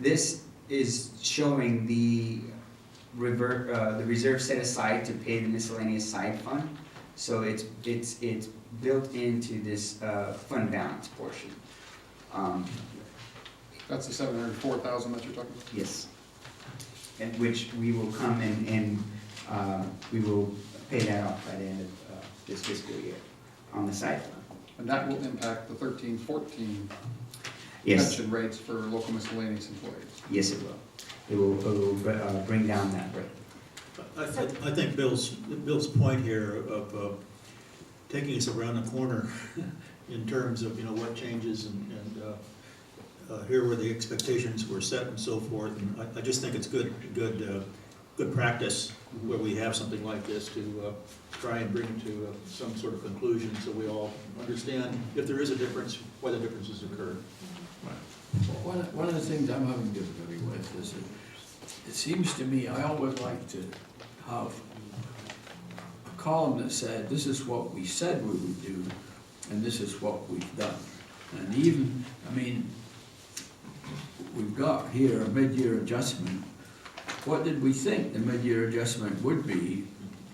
this is showing the reserve set aside to pay the miscellaneous side fund. So it's built into this fund balance portion. That's the 704,000 that you're talking about? Yes. And which we will come and we will pay that off by the end of this fiscal year on the side fund. And that will impact the 13-14 Yes. pension rates for local miscellaneous employees. Yes, it will. It will bring down that rate. I think Bill's point here of taking us around the corner in terms of, what changes and here where the expectations were set and so forth. And I just think it's good practice where we have something like this to try and bring it to some sort of conclusion so we all understand if there is a difference, why the differences occur. One of the things I'm having difficulty with is that it seems to me I always like to have a column that said this is what we said we would do and this is what we've done. And even, we've got here a mid-year adjustment. What did we think the mid-year adjustment would be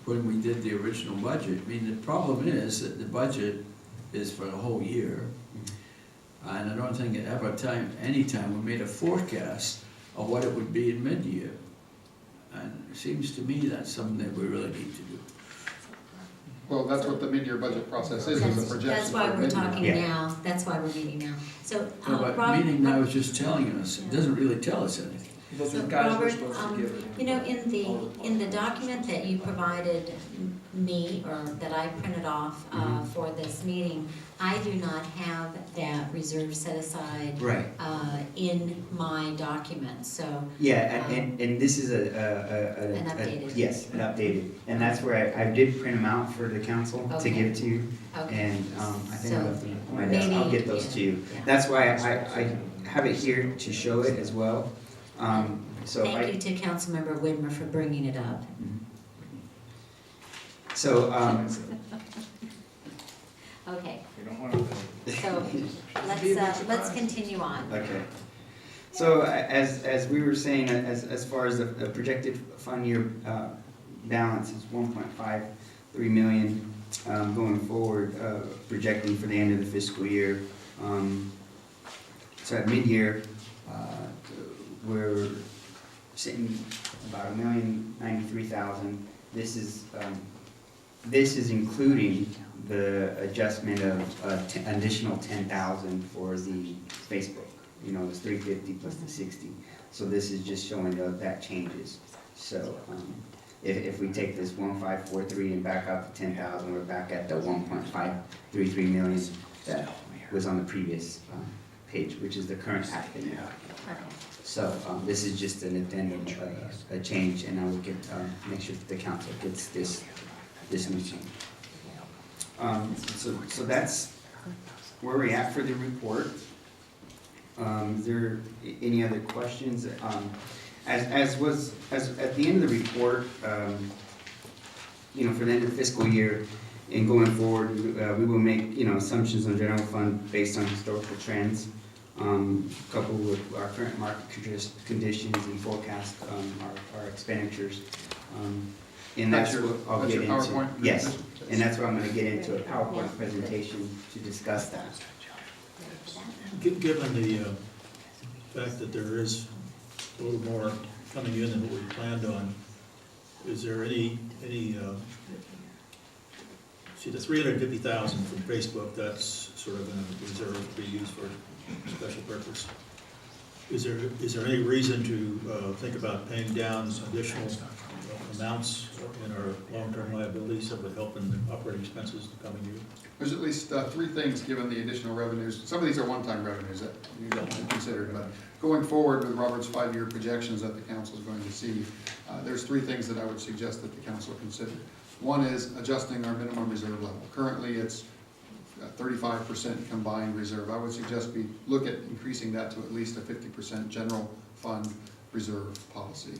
when we did the original budget? The problem is that the budget is for the whole year. And I don't think at any time we made a forecast of what it would be in mid-year. And it seems to me that's something that we really need to do. Well, that's what the mid-year budget process is a projection. That's why for we're mid-year. talking now, that's why we're meeting now. So, But Robert, meeting now is just telling us, it doesn't really tell us anything. Those so are the guys we're Robert, supposed to give it. in the document that you provided me, or that I printed off for this meeting, I do not have that reserve set aside Right. in my document, so. Yeah, and this is An updated. Yes, an updated. And that's where I did print them out for the council to Okay. give to you. Okay. And I think I So, left them on my desk. I'll get those to you. yeah. That's why I have it here to show it as well. So Thank you to Councilmember Widmer for bringing it up. So, Okay, You don't want to. so let's continue on. okay. So as we were saying, as far as the projected fund year balance is 1.53 million going forward, projecting for the end of the fiscal year. So at mid-year, we're sitting about $1,093,000. This is including the adjustment of additional 10,000 for the Facebook. It's 350 plus the 60. So this is just showing that changes. So if we take this 1,543 and back out the 10,000, we're back at the 1.533 million that was on the previous page, which is the current active. So this is just an addendum, a change, and I will make sure that the council gets this new change. So that's where we're at for the report. Is there any other questions? As at the end of the report, for the end of the fiscal year and going forward, we will make assumptions on general fund based on historical trends, coupled with our current market conditions and forecast our expenditures. And that's what I'll get into. PowerPoint? Yes, and that's what I'm going to get into a PowerPoint presentation to discuss that. Given the fact that there is a little more coming in than what we planned on, is there any see the 350,000 from Facebook, that's sort of in a reserve to be used for special purpose. Is there any reason to think about paying down additional amounts in our long-term liabilities that would help in the operating expenses the coming year? There's at least three things given the additional revenues. Some of these are one-time revenues that you don't consider, but going forward with Robert's 5-year projections that the council is going to see, there's three things that I would suggest that the council consider. One is adjusting our minimum reserve level. Currently it's 35% combined reserve. I would suggest we look at increasing that to at least a 50% general fund reserve policy.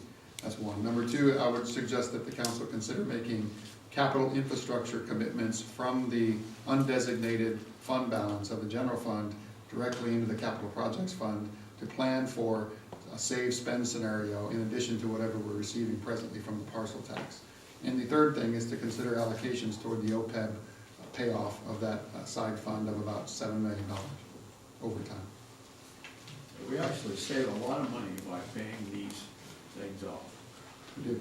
That's one. Number two, I would suggest that the council consider making capital infrastructure commitments from the undesignated fund balance of the general fund directly into the capital projects fund to plan for a save spend scenario in addition to whatever we're receiving presently from the parcel tax. And the third thing is to consider allocations toward the OPEB payoff of that side fund of about $7 million over time. We actually save a lot of money by paying these things off. We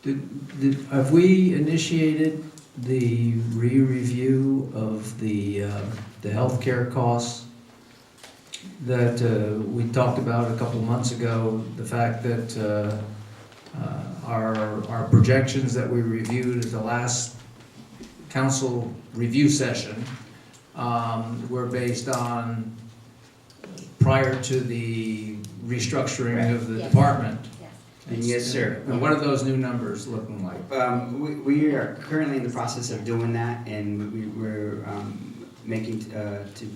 do. Have we initiated the re-review of the healthcare costs that we talked about a couple months ago? The fact that our projections that we reviewed at the last council review session were based on prior to the restructuring of the Yes. department. Yes. And yes, sir. And what are those new numbers looking like? We are currently in the process of doing that, and we're making, to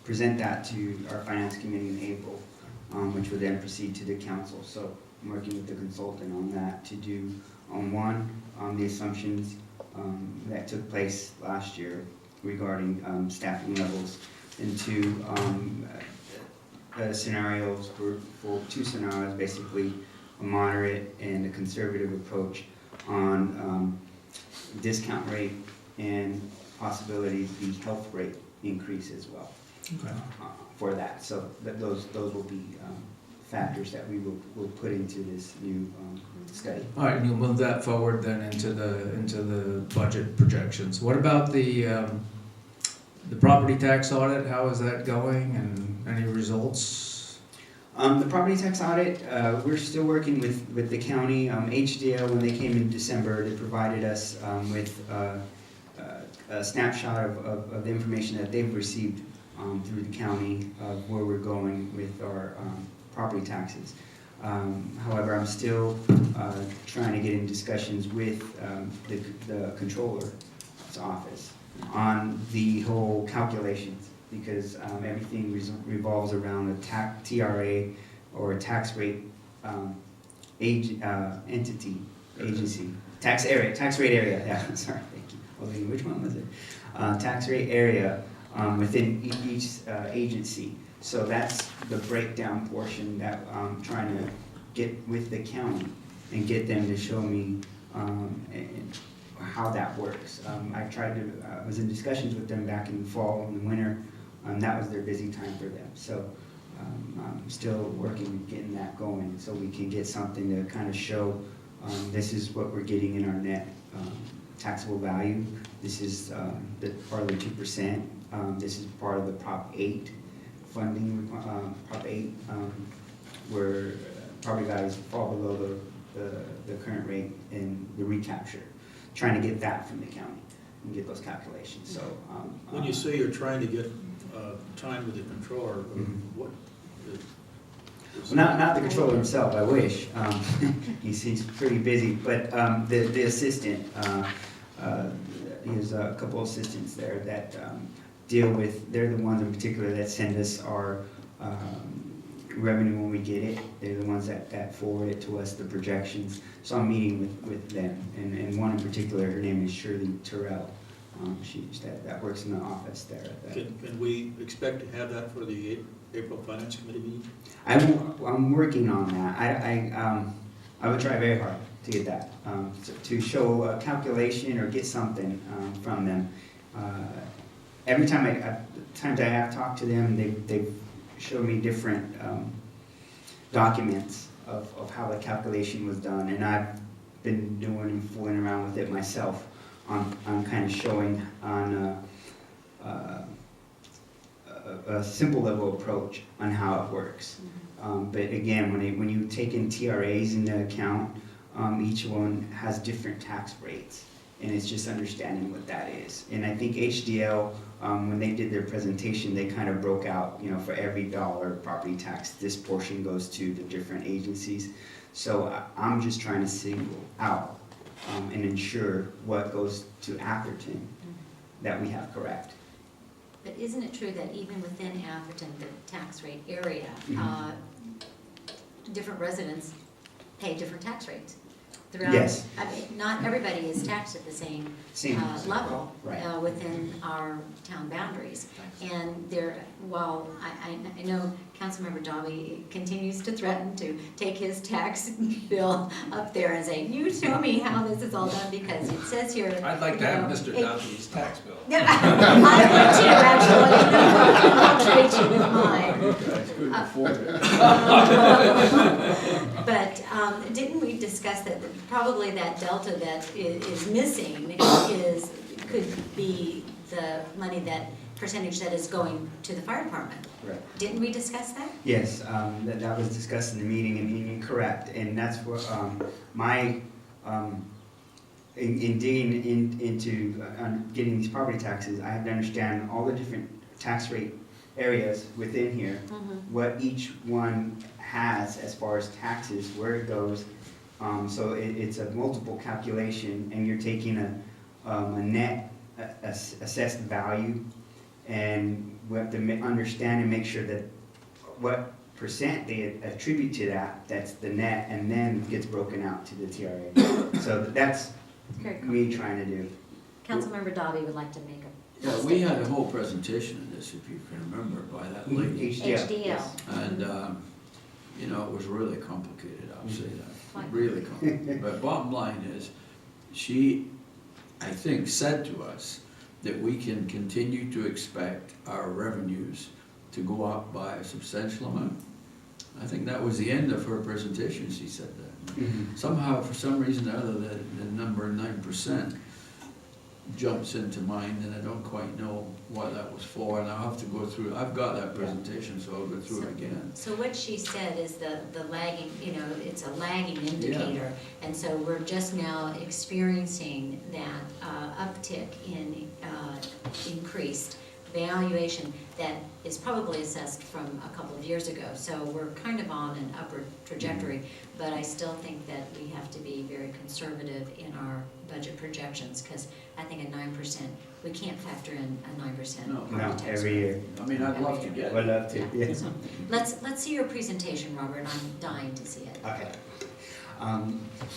present that to our finance committee in April, which will then proceed to the council. So I'm working with the consultant on that to do, on the assumptions that took place last year regarding staffing levels, and two, scenarios for two scenarios, basically a moderate and a conservative approach on discount rate and possibilities the health rate increase as well for that. So those will be factors that we will put into this new study. All right, and you'll move that forward then into the budget projections. What about the property tax audit? How is that going, and any results? The property tax audit, we're still working with the county. HDL, when they came in December, they provided us with a snapshot of the information that they've received through the county of where we're going with our property taxes. However, I'm still trying to get in discussions with the controller's office on the whole calculations, because everything revolves around a TRA or a tax rate agency, tax rate area, yeah, sorry, thank you. I was thinking, which one was it? Tax rate area within each agency. So that's the breakdown portion that I'm trying to get with the county and get them to show me and how that works. I was in discussions with them back in the fall and the winter. That was their busy time for them. So I'm still working on getting that going so we can get something to kind of show this is what we're getting in our net taxable value. This is the part of the 2%. This is part of the Prop 8 funding, Prop 8, where property values fall below the current rate and the recapture. Trying to get that from the county and get those calculations. So When you say you're trying to get time with the controller, what? Well, not the controller himself, I wish. He's pretty busy, but the assistant, there's a couple assistants there that deal with, they're the ones in particular that send us our revenue when we get it. They're the ones that forward it to us, the projections. So I'm meeting with them, and one in particular, her name is Shirley Terrell. That works in the office there. Can we expect to have that for the April Finance Committee meeting? I'm working on that. I would try very hard to get that, to show a calculation or get something from them. Every time I have talked to them, they've showed me different documents of how the calculation was done, and I've been doing and fooling around with it myself on kind of showing on a simple level approach on how it works. But again, when you take in TRAs into account, each one has different tax rates, and it's just understanding what that is. And I think HDL, when they did their presentation, they kind of broke out, for every dollar property tax, this portion goes to the different agencies. So I'm just trying to single out and ensure what goes to Atherton that we have correct. But isn't it true that even within Atherton, the tax rate area, different residents pay different tax rates? throughout. Yes. I mean, not everybody is taxed at the same Same. level Right. within our town boundaries. And there, while I know Councilmember Dobby continues to threaten to take his tax bill up there and say, you show me how this is all done, because it says here. I'd like to have Mr. it- Duffy's tax bill. Yeah, I would too, actually. I'll trade you with mine. You couldn't afford it. But didn't we discuss that probably that delta that is missing could be the money, that percentage that is going to the fire department? Right. Didn't we discuss that? Yes, that was discussed in the meeting, and you're correct, and that's what, in digging into getting these property taxes, I have to understand all the different tax rate areas within here, what each one has as far as taxes, where it goes. So it's a multiple calculation, and you're taking a net assessed value, and we have to understand and make sure that what percent they attribute to that, that's the net, and then gets broken out to the TRA. So that's Very cool. me trying to do. Councilmember Dobby would like to make a Yeah, we had a whole presentation on this, if you can remember, by that lady. HDL. yes. And, you know, it was really complicated, I'll say that, Fine. really complicated. But bottom line is, she, I think, said to us that we can continue to expect our revenues to go up by a substantial amount. I think that was the end of her presentation, she said that. Mhm. Somehow, for some reason or other, the number 9% jumps into mind, and I don't quite know what that was for, and I'll have to go through, I've got that presentation, so I'll go through it again. So what she said is the lagging, it's a lagging indicator. And so we're just now experiencing that uptick in increased valuation that is probably assessed from a couple of years ago. So we're kind of on an upward trajectory, but I still think that we have to be very conservative in our budget projections, because I think at 9%, we can't factor in a 9% No. property No, tax every rate. year. I mean, I'd love to get Would it. love to, Yeah. yes. So let's see your presentation, Robert. I'm dying to see it. Okay.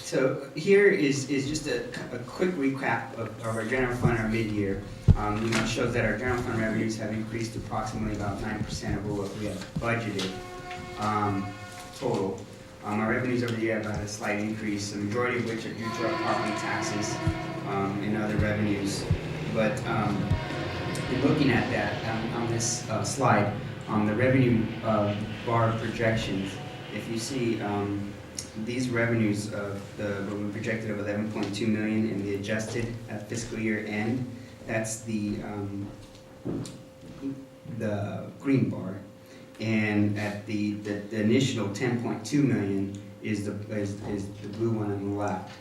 So here is just a quick recap of our general fund, our mid-year. It shows that our general fund revenues have increased approximately about 9% over what we have budgeted total. Our revenues over the year have had a slight increase, the majority of which are due to our property taxes and other revenues. But in looking at that on this slide, the revenue bar projections, if you see these revenues of what we projected of 11.2 million in the adjusted at fiscal year end, that's the green bar, and at the initial 10.2 million is the blue one on the left.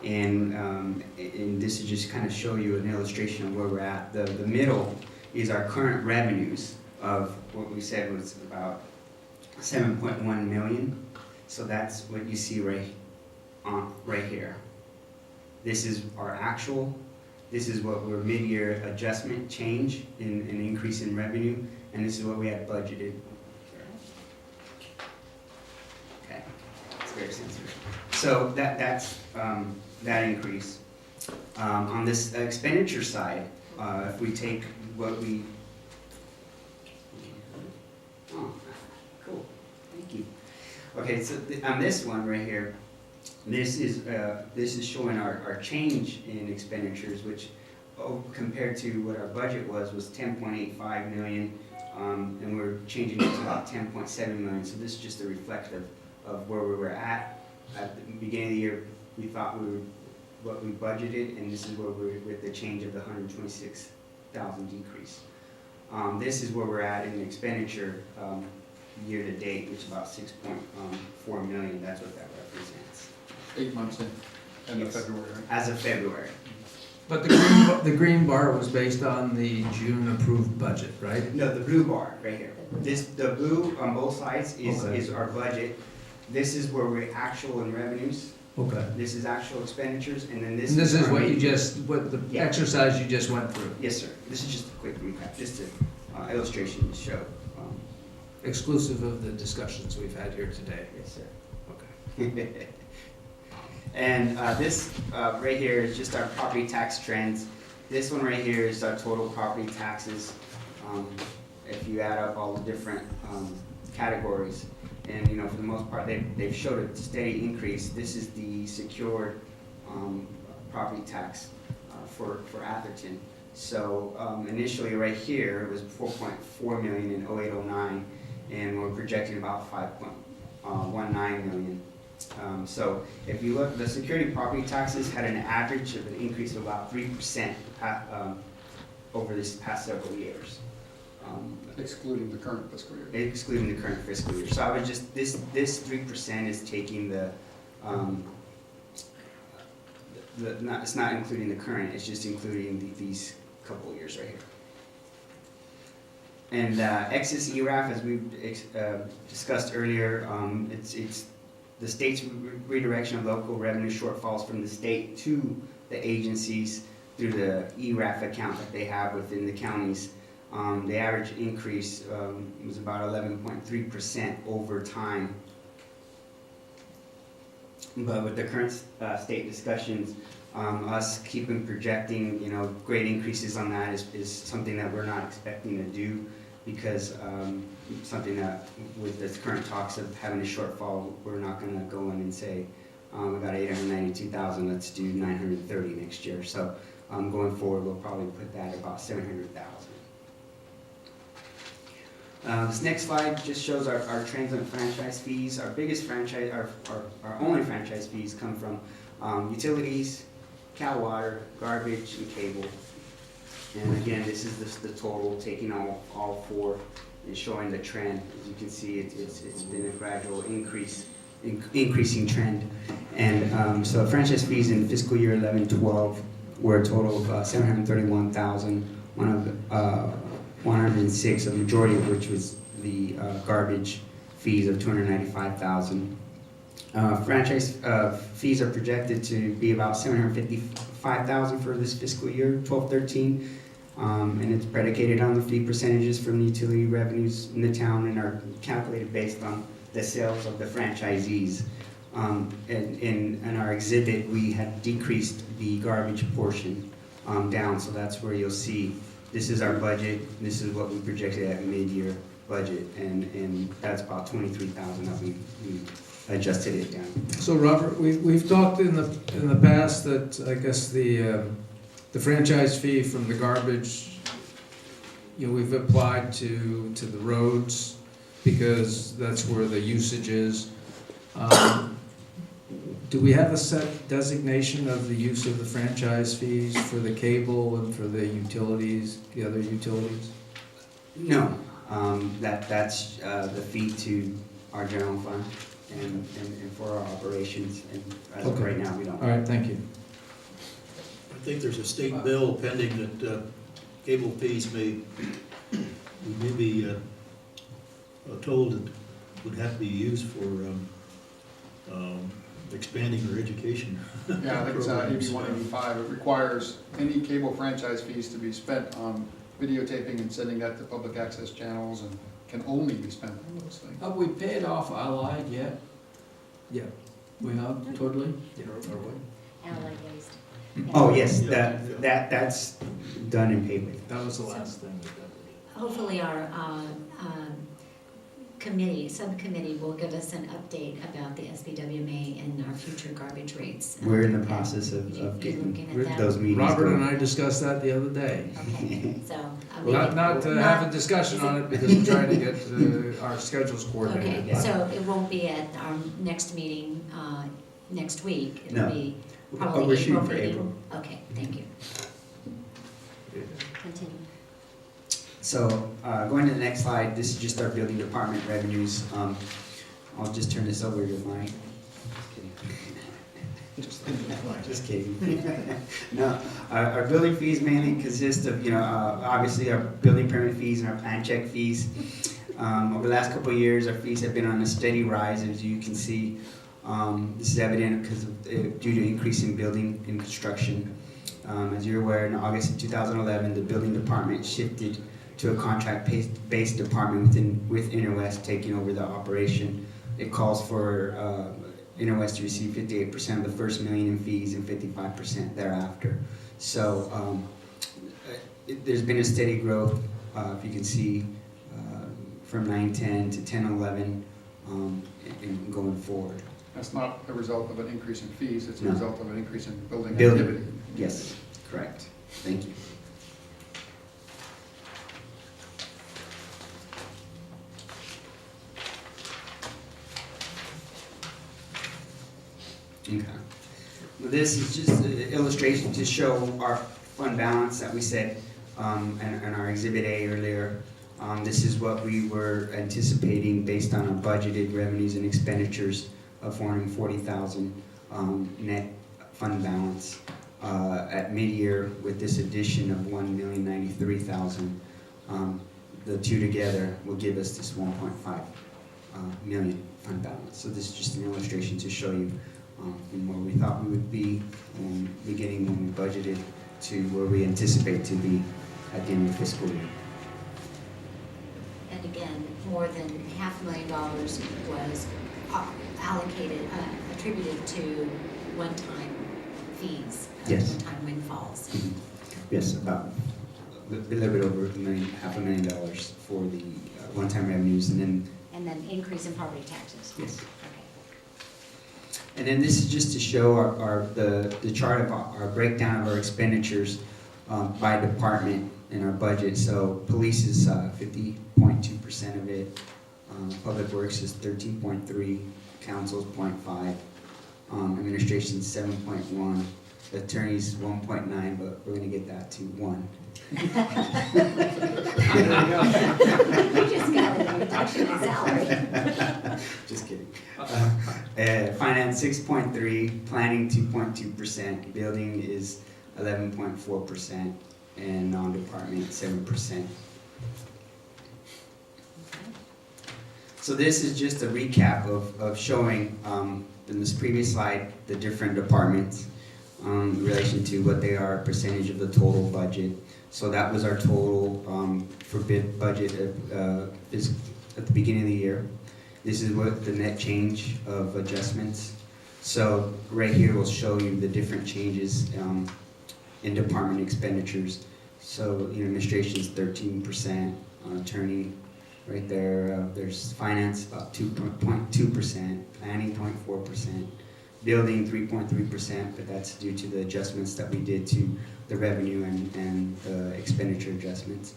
And this is just kind of show you an illustration of where we're at. The middle is our current revenues of what we said was about 7.1 million. So that's what you see right here. This is our actual. This is what we're mid-year adjustment change in an increase in revenue, and this is what we had budgeted. Okay, it's very sensitive. So that's that increase. On this expenditure side, if we take what we, oh, cool, thank you. Okay, so on this one right here, this is showing our change in expenditures, which compared to what our budget was 10.85 million, and we're changing it to about 10.7 million. So this is just a reflective of where we were at the beginning of the year. We thought we were what we budgeted, and this is where we're with the change of the 126,000 decrease. This is where we're at in expenditure year to date, which is about 6.4 million. That's what that represents. 8 months in, end of Yes. February, right? As of February. But the green bar was based on the June approved budget, right? No, the blue bar right here. The blue on both sides Okay. is our budget. This is where we're actual in revenues. Okay. This is actual expenditures, and then this. And this is our what you mid-year. what the Yeah. exercise you just went through, Yes, sir. This is just a quick recap, just an illustration to show. exclusive of the discussions we've had here today. Yes, sir. Okay. And this right here is just our property tax trends. This one right here is our total property taxes. If you add up all the different categories. And, you know, for the most part, they've showed a steady increase. This is the secured property tax for Atherton. So initially right here, it was 4.4 million in 0809, and we're projecting about 5.19 million. So if you look, the security property taxes had an average of an increase of about 3% over this past several years. Excluding the current fiscal year. Excluding the current fiscal year. So I would just, this 3% is taking it's not including the current, it's just including these couple of years right here. And excess ERAF, as we've discussed earlier, it's the state's redirection of local revenue shortfalls from the state to the agencies through the ERAF account that they have within the counties. The average increase was about 11.3% over time. But with the current state discussions, us keeping projecting, you know, great increases on that is something that we're not expecting to do, because something that with this current talks of having a shortfall, we're not going to go in and say we got 892,000, let's do 930 next year. So going forward, we'll probably put that at about 700,000. This next slide just shows our trends on franchise fees. Our biggest franchise, our only franchise fees come from utilities, Cal Water, garbage, and cable. And again, this is the total, taking all four and showing the trend. As you can see, it's been a gradual increasing trend. And so franchise fees in fiscal year 11-12 were a total of 731,000. 106, a majority of which was the garbage fees of 295,000. Franchise fees are projected to be about 755,000 for this fiscal year, 12-13, and it's predicated on the fee percentages from the utility revenues in the town and are calculated based on the sales of the franchisees. In our exhibit, we had decreased the garbage portion down, so that's where you'll see this is our budget, this is what we projected at mid-year budget, and that's about 23,000 that we adjusted it down. So Robert, we've talked in the past that I guess the franchise fee from the garbage, you know, we've applied to the roads because that's where the usage is. Do we have a set designation of the use of the franchise fees for the cable and for the utilities, the other utilities? No, that's the fee to our general fund and for our operations, and as of right now, we don't. All right, thank you. I think there's a state bill pending that cable fees may be told that would have to be used for expanding their education. Yeah, I think it's AB 185. It requires any cable franchise fees to be spent on videotaping and sending that to public access channels, and can only be spent on those things. Have we paid off Allied yet? Yeah. We have, totally? Allied waste. Oh, yes, that's done and paid with. That was the last thing. Hopefully our subcommittee will give us an update about the SBWMA and our future garbage rates. We're in the process of You're getting looking at that? those meetings Robert going. and I discussed that the other day. Okay, so, I mean. Not to have a discussion on it because we're trying to get our schedules coordinated. Okay, so it won't be at our next meeting, next week, it'll No. be We're probably shooting April for meeting. April. Okay, thank you. Continue. So, going to the next slide, this is just our building department revenues. I'll just turn this over to Mike. Just kidding. No, our building fees mainly consist of, obviously our building permit fees and our plan check fees. Over the last couple of years, our fees have been on a steady rise, as you can see. This is evident because due to increase in building and construction. As you're aware, in August of 2011, the building department shifted to a contract-based department with Interwest taking over the operation. It calls for Interwest to receive 58% of the first million in fees and 55% thereafter. So there's been a steady growth, if you can see, from 9-10 to 10-11 and going forward. That's not a result of an increase in fees, it's a No. result of an increase in building Building. activity. Yes, correct. Thank you. Okay. Well, this is just an illustration to show our fund balance that we said in our Exhibit A earlier. This is what we were anticipating based on our budgeted revenues and expenditures of $440,000 net fund balance. At mid-year, with this addition of $1,093,000, the two together will give us this 1.5 million fund balance. So this is just an illustration to show you from where we thought we would be beginning when we budgeted to where we anticipate to be at the end of the fiscal year. And again, more than $500,000 was allocated, attributed to one-time fees, Yes. one-time windfalls. Yes, about a little bit over $500,000 for the one-time revenues, and then, And then increase in property taxes. yes. Okay. And then this is just to show the chart of our breakdown of our expenditures by department in our budget. So police is 50.2% of it, public works is 13.3, council's 0.5, administration's 7.1, attorney's 1.9, but we're gonna get that to 1. We just got a reduction in salary. Just kidding. Finance 6.3, planning 2.2%, building is 11.4%, and non-department 7%. So this is just a recap of showing, in this previous slide, the different departments in relation to what they are, percentage of the total budget. So that was our total for bid budget is at the beginning of the year. This is what the net change of adjustments. So right here will show you the different changes in department expenditures. So administration is 13%, attorney right there. There's finance about 2.2%, planning 0.4%, building 3.3%, but that's due to the adjustments that we did to the revenue and the expenditure adjustments.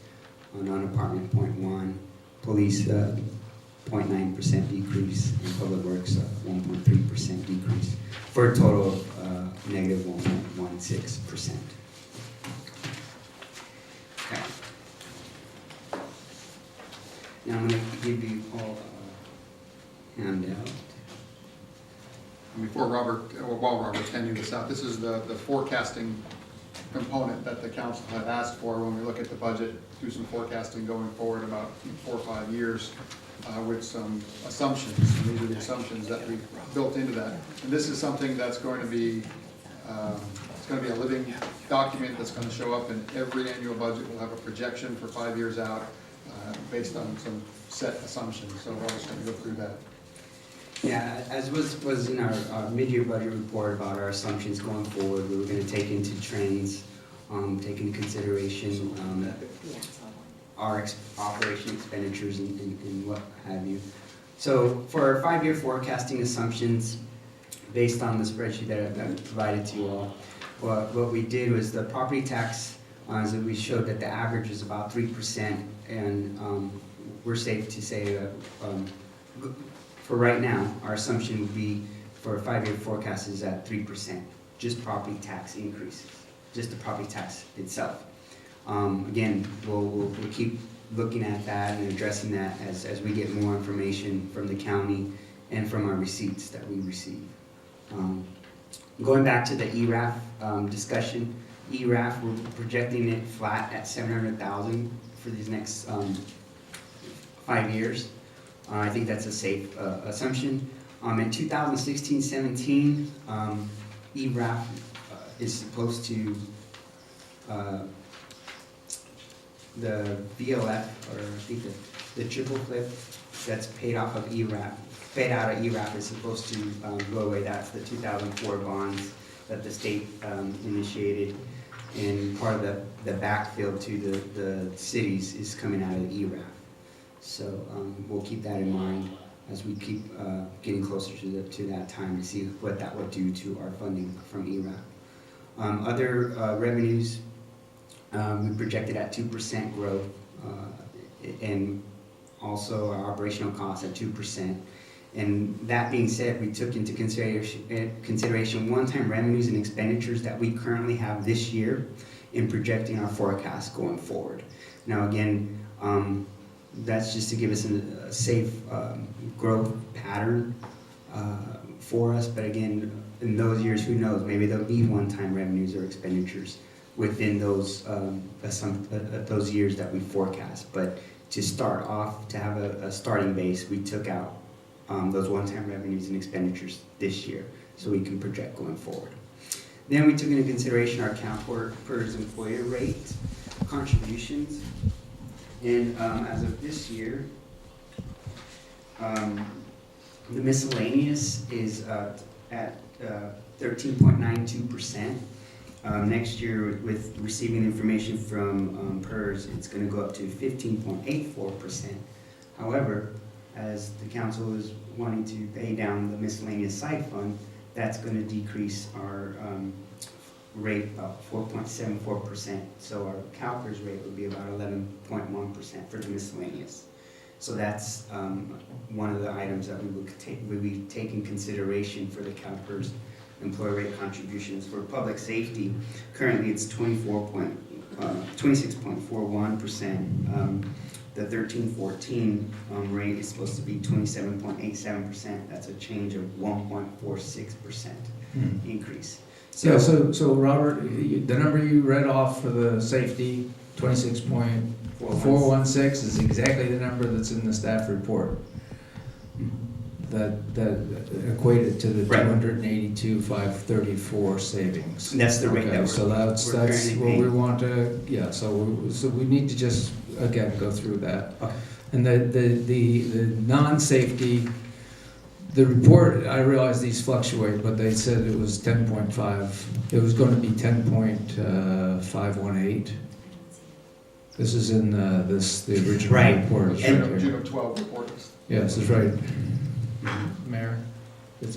Non-department 0.1, police 0.9% decrease, and public works 1.3% decrease, for a total of negative 1.16%. Okay. Now I'm going to give you all a handout. And before while Robert's handing this out, this is the forecasting component that the council had asked for when we look at the budget, do some forecasting going forward about 4 or 5 years with some assumptions. And these are the assumptions that we built into that. And this is something that's going to be, it's going to be a living document that's going to show up in every annual budget. We'll have a projection for 5 years out based on some set assumptions. So we're just going to go through that. Yeah, as was in our mid-year budget report about our assumptions going forward, we were going to take into trains, take into consideration our operation expenditures and what have you. So for our 5-year forecasting assumptions, based on the spreadsheet that I provided to you all, what we did was the property tax, so we showed that the average is about 3%, and we're safe to say that for right now, our assumption would be for a 5-year forecast is at 3%, just property tax increases, just the property tax itself. Again, we'll keep looking at that and addressing that as we get more information from the county and from our receipts that we receive. Going back to the ERAF discussion, ERAF, we're projecting it flat at $700,000 for these next 5 years. I think that's a safe assumption. In 2016-17, ERAF is supposed to, the VLF, or I think the triple flip that's paid off of ERAF, paid out of ERAP is supposed to go away. That's the 2004 bonds that the state initiated. And part of the backfill to the cities is coming out of the ERAP. So we'll keep that in mind as we keep getting closer to that time to see what that would do to our funding from ERAP. Other revenues, we projected at 2% growth, and also our operational costs at 2%. And that being said, we took into consideration one-time revenues and expenditures that we currently have this year in projecting our forecast going forward. Now again, that's just to give us a safe growth pattern for us, but again, in those years, who knows, maybe there'll be one-time revenues or expenditures within those years that we forecast. But to start off, to have a starting base, we took out those one-time revenues and expenditures this year, so we can project going forward. Then we took into consideration our CalPERS employer rate contributions, and as of this year, the miscellaneous is at 13.92%. Next year, with receiving information from PERS, it's going to go up to 15.84%. However, as the council is wanting to pay down the miscellaneous side fund, that's going to decrease our rate about 4.74%. So our CalPERS rate would be about 11.1% for the miscellaneous. So that's one of the items that we take in consideration for the CalPERS employer rate contributions. For public safety, currently it's 26.41%. The 1314 rate is supposed to be 27.87%. That's a change of 1.46% increase. So, so Robert, the number you read off for the safety, 26.416, is exactly the number that's in the staff report. That equated to the 282,534 savings. That's the rate that we're so that's currently what paying. we want to, yeah, so we need to just, again, go through that. Okay. And the non-safety, the report, I realize these fluctuate, but they said it was 10.5, it was going to be 10.518. This is in the original Right. report. It's June right of here. June of 12 report. Yes, it's right. Mayor,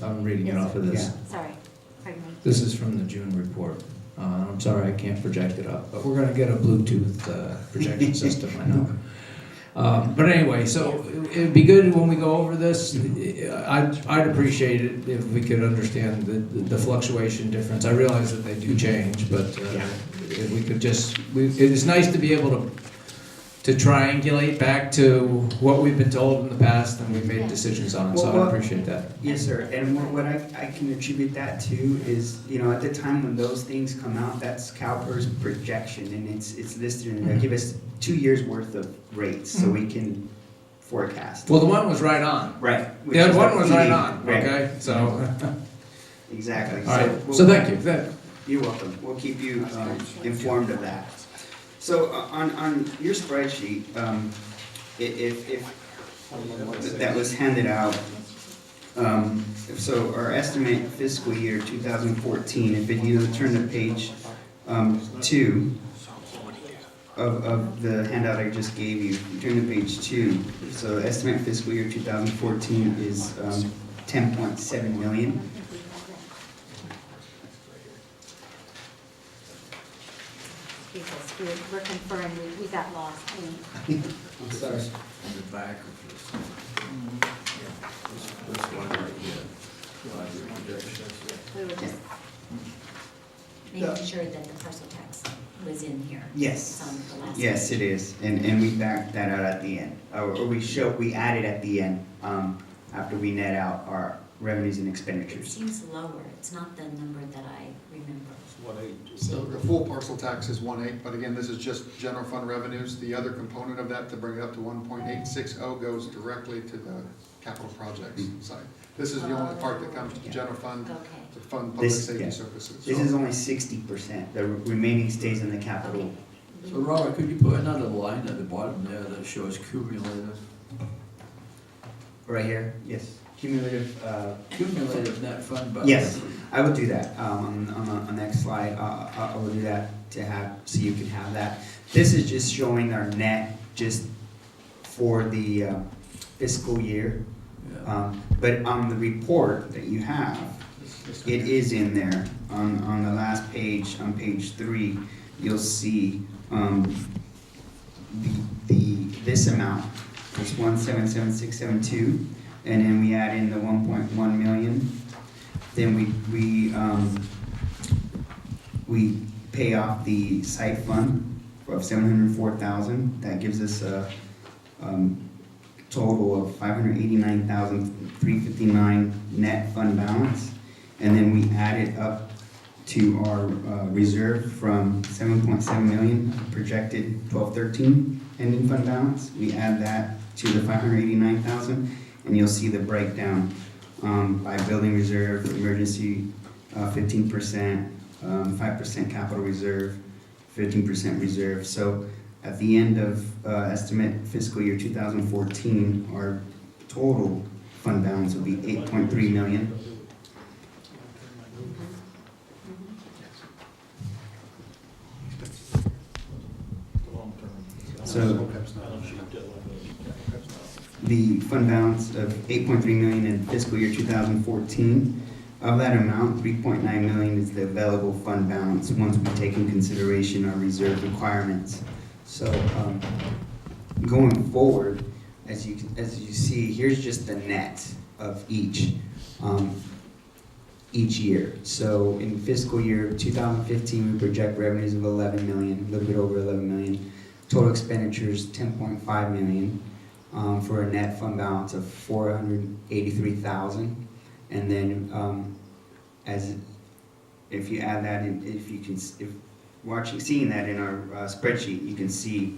I'm reading it off of this. Yeah. Sorry, pardon me. This is from the June report. I'm sorry, I can't project it up, but we're gonna get a Bluetooth projection system, I know. But anyway, so it'd be good when we go over this, I'd appreciate it if we could understand the fluctuation difference. I realize that they do change, but if we could just, it is nice to be able to triangulate back to what we've been told in the past and we've made decisions on, so I appreciate that. Yes, sir. And what I can attribute that to is, at the time when those things come out, that's CalPERS projection, and it's listed in there. Give us 2 years worth of rates so we can forecast. Well, the one was right on. Right. The other one was right on, Right. okay, so. Exactly. All right, so thank you. You're welcome. We'll keep you informed of that. So on your spreadsheet, if that was handed out, so our estimate fiscal year 2014, if you turn to page 2 of the handout I just gave you, turn to page 2. So estimate fiscal year 2014 is 10.7 million. We're conferring, we got lost. I'm sorry. In the back of this. This one right here. Five-year projection. We were just making sure that the parcel tax was in here. Yes. It's on the last Yes, page. it is, and we backed that out at the end, or we added at the end, after we net out our revenues and It expenditures. seems lower, it's not the number that I remember. So the full parcel tax is 1.8, but again, this is just general fund revenues. The other component of that, to bring it up to 1.860, goes directly to the capital projects side. This is the only part that comes to the general fund, Okay. to fund public This- safety yeah. services. This So- is only 60%, the remaining stays in the capital. Okay. So Robert, could you put another line at the bottom there that shows cumulative? Right here, yes. cumulative, Cumulative net fund balance. yes, I will do that, on the next slide, I will do that to have, so you can have that. This is just showing our net, just for the fiscal year. Yeah. But on the report that you have, it is in there, on the last page, on page 3, you'll see, this amount, is 177,672, and then we add in the 1.1 million, then we pay off the site fund of 704,000, that gives us a, total of 589,359 net fund balance, and then we add it up to our reserve from 7.7 million projected 12/13 ending fund balance. We add that to the 589,000, and you'll see the breakdown by building reserve, emergency 15%, 5% capital reserve, 15% reserve. So at the end of estimate fiscal year 2014, our total fund balance will be 8.3 million. So the fund balance of 8.3 million in fiscal year 2014. Of that amount, 3.9 million is the available fund balance once we take in consideration our reserve requirements. So going forward, as you see, here's just the net of each year. So in fiscal year 2015, we project revenues of 11 million, a little bit over 11 million. Total expenditures 10.5 million for a net fund balance of 483,000. And then if you add that in, seeing that in our spreadsheet, you can see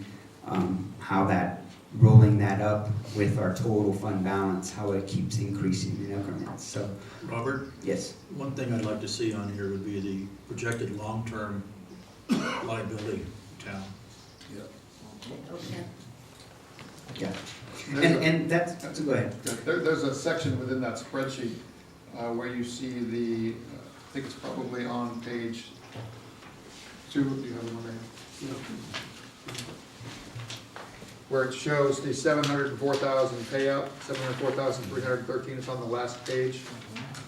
how that, rolling that up with our total fund balance, how it keeps increasing in increments. So, Robert, yes. one thing I'd like to see on here would be the projected long-term liability town. Okay. Yeah. And that's go ahead. There's a section within that spreadsheet where you see the, I think it's probably on page 2, do you have it on there? Where it shows the 704,000 payout, 704,313, it's on the last page,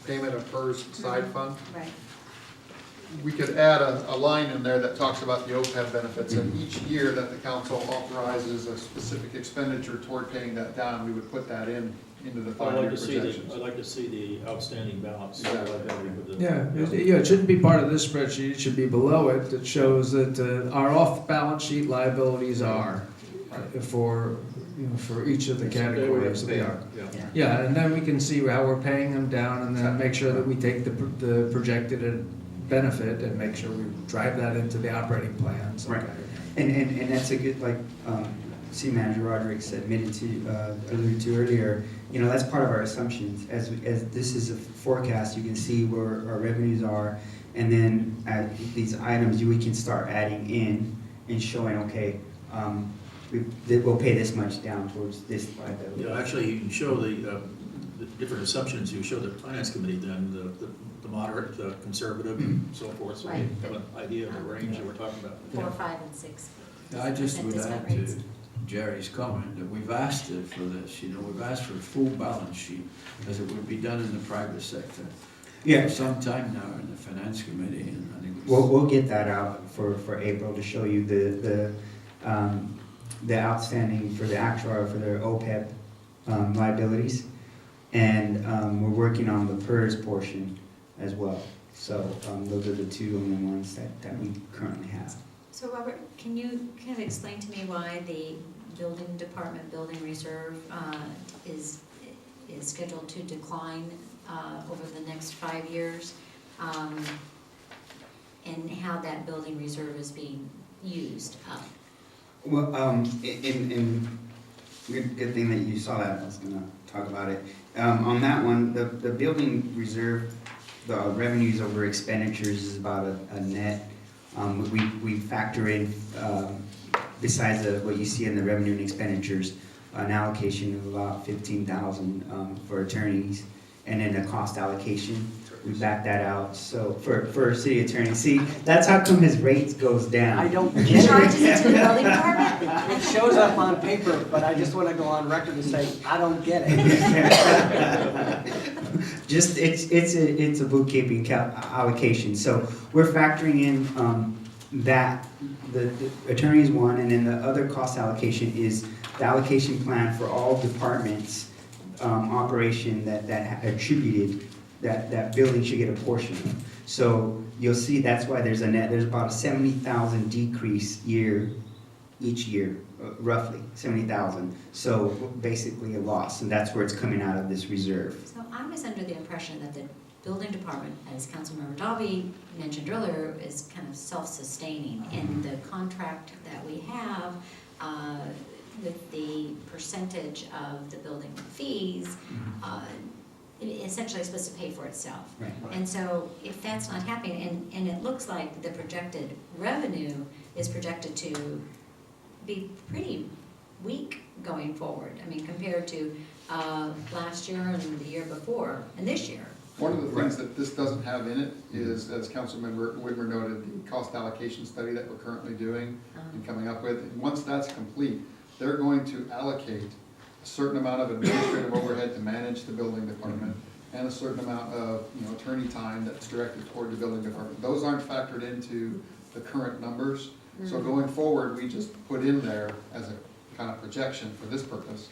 payment of PERS side fund. Right. We could add a line in there that talks about the OPEB benefits, and each year that the council authorizes a specific expenditure toward paying that down, we would put that into the I'd 5-year like to see projections. I'd like to see the outstanding balance. Exactly. Yeah, it shouldn't be part of this spreadsheet, it should be below it, that shows that our off-balance sheet liabilities are for each of the categories. They are, yeah. Yeah, and then we can see how we're paying them down, and then make sure that we take the projected benefit and make sure we drive that into the operating plans. Right. And that's a good, like, City Manager Roderick alluded to earlier, that's part of our assumptions. As this is a forecast, you can see where our revenues are, and then at these items, we can start adding in and showing, okay, we'll pay this much down towards this liability. Yeah, actually, you can show the different assumptions. You show the finance committee then, the moderate, the conservative, and so forth, so we Right. have an idea of the range that we're talking about. 4, 5, and 6. I just would Discount add to rates. Jerry's comment that we've asked it for this, we've asked for a full balance sheet as it would be done in the private sector. Yeah. For some time now in the finance committee, and I think it's. We'll get that out for April to show you the outstanding for the actual, for their OPEB liabilities. And we're working on the PERS portion as well. So those are the two only ones that we currently have. So Robert, can you kind of explain to me why the building department, building reserve is scheduled to decline over the next 5 years? And how that building reserve is being used up? Well, good thing that you saw that. I was gonna talk about it. On that one, the building reserve, the revenues over expenditures is about a net. We factor in, besides what you see in the revenue and expenditures, an allocation of about 15,000 for attorneys, and then a cost allocation. We back that out, so for a city attorney, see, that's how come his rates goes down. I don't He get charges it. it to the building department? It shows up on paper, but I just want to go on record and say, I don't get it. Just, it's a bookkeeping allocation, so we're factoring in, that, the attorney's one, and then the other cost allocation is the allocation plan for all departments, operation that attributed, that building should get a portion of. So you'll see that's why there's about a 70,000 decrease each year, roughly 70,000. So basically a loss, and that's where it's coming out of this reserve. So I was under the impression that the building department, as Councilmember Dalby mentioned earlier, is kind of self-sustaining. And the contract that we have, with the percentage of the building fees, it essentially is supposed to pay for itself. Right. And so if that's not happening, and it looks like the projected revenue is projected to be pretty weak going forward. I mean, compared to last year and the year before, and this year. One of the things that this doesn't have in it is, as Councilmember Whitmer noted, the cost allocation study that we're currently doing and coming up with. And once that's complete, they're going to allocate a certain amount of administrative overhead to manage the building department and a certain amount of, attorney time that's directed toward the building department. Those aren't factored into the current numbers. So going forward, we just put in there as a kind of projection for this purpose,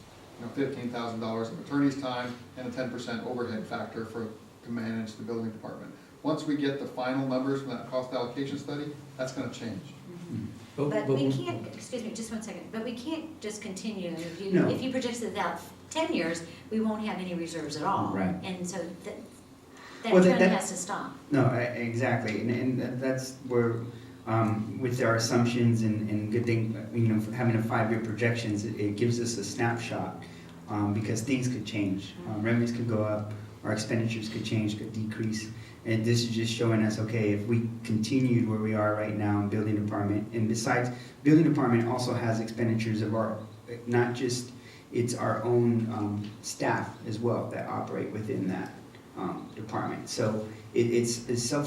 $15,000 of attorney's time and a 10% overhead factor to manage the building department. Once we get the final numbers from that cost allocation study, that's gonna change. But we can't, excuse me, just one second, but we can't just continue, No. if you project it out 10 years, we won't have any reserves at all. Right. And so that Well, trend that- has to stop. No, exactly, and that's where, with our assumptions and good thing, having a 5-year projections, it gives us a snapshot, because things could change. Revenues could go up, our expenditures could change, could decrease, and this is just showing us, okay, if we continued where we are right now in building department, and besides, building department also has expenditures of our, not just, it's our own staff as well that operate within that department. So it's self